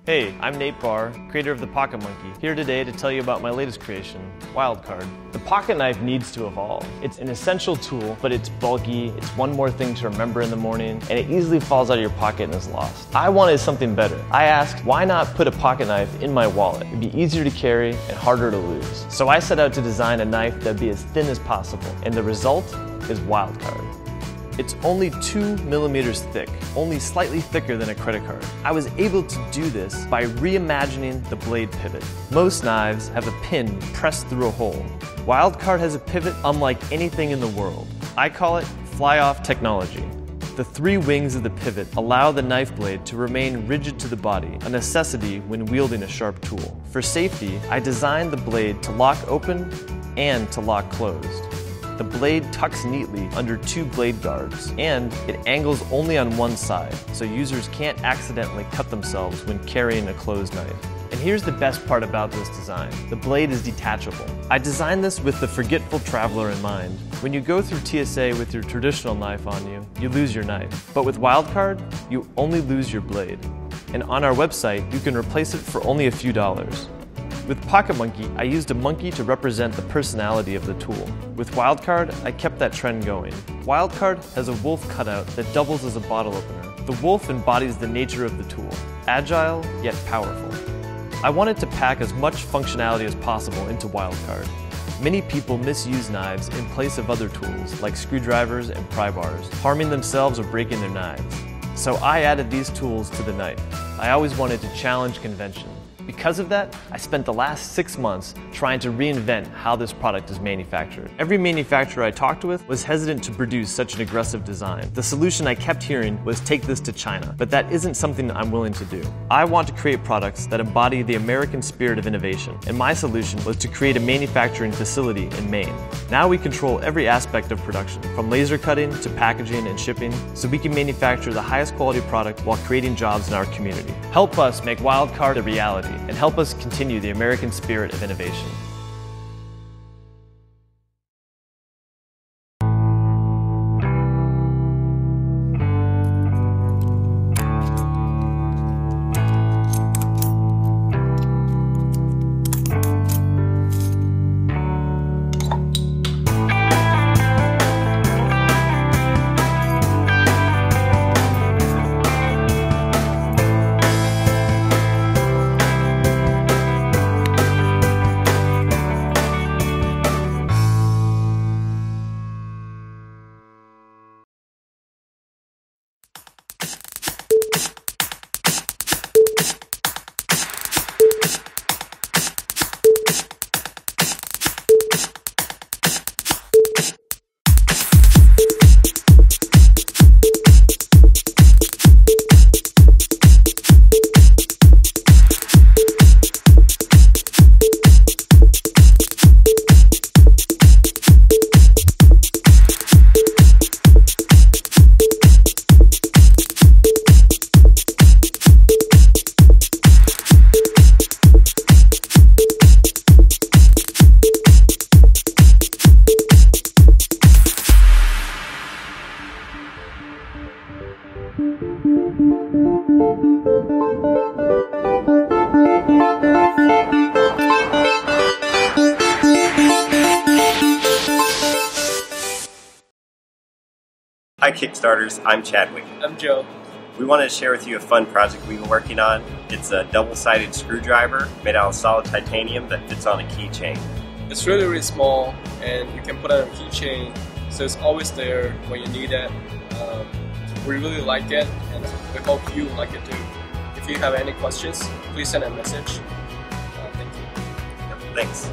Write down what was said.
Hey, I'm Nate Barr, creator of the Pocket Monkey, here today to tell you about my latest creation, Wildcard. The pocket knife needs to evolve. It's an essential tool, but it's bulky, it's one more thing to remember in the morning, and it easily falls out of your pocket and is lost. I wanted something better. I asked, why not put a pocket knife in my wallet? It'd be easier to carry and harder to lose. So I set out to design a knife that'd be as thin as possible, and the result is Wildcard. It's only 2 millimeters thick, only slightly thicker than a credit card. I was able to do this by reimagining the blade pivot. Most knives have a pin pressed through a hole. Wildcard has a pivot unlike anything in the world. I call it fly-off technology. The 3 wings of the pivot allow the knife blade to remain rigid to the body, a necessity when wielding a sharp tool. For safety, I designed the blade to lock open and to lock closed. The blade tucks neatly under 2 blade guards, and it angles only on one side, so users can't accidentally cut themselves when carrying a closed knife. And here's the best part about this design. The blade is detachable. I designed this with the forgetful traveler in mind. When you go through TSA with your traditional knife on you, you lose your knife. But with Wildcard, you only lose your blade. And on our website, you can replace it for only a few dollars. With Pocket Monkey, I used a monkey to represent the personality of the tool. With Wildcard, I kept that trend going. Wildcard has a wolf cutout that doubles as a bottle opener. The wolf embodies the nature of the tool, agile yet powerful. I wanted to pack as much functionality as possible into Wildcard. Many people misuse knives in place of other tools like screwdrivers and pry bars, harming themselves or breaking their knives. So I added these tools to the knife. I always wanted to challenge convention. Because of that, I spent the last 6 months trying to reinvent how this product is manufactured. Every manufacturer I talked with was hesitant to produce such an aggressive design. The solution I kept hearing was take this to China, but that isn't something I'm willing to do. I want to create products that embody the American spirit of innovation, and my solution was to create a manufacturing facility in Maine. Now we control every aspect of production, from laser cutting to packaging and shipping, so we can manufacture the highest quality product while creating jobs in our community. Help us make Wildcard a reality, and help us continue the American spirit of innovation. Hi Kickstarters, I'm Chadwick. I'm Joe. We wanted to share with you a fun project we've been working on. It's a double-sided screwdriver made out of solid titanium that fits on a keychain. It's really, really small and you can put it on a keychain, so it's always there when you need it. We really like it and we hope you like it too. If you have any questions, please send a message. Thank you. Yep, thanks.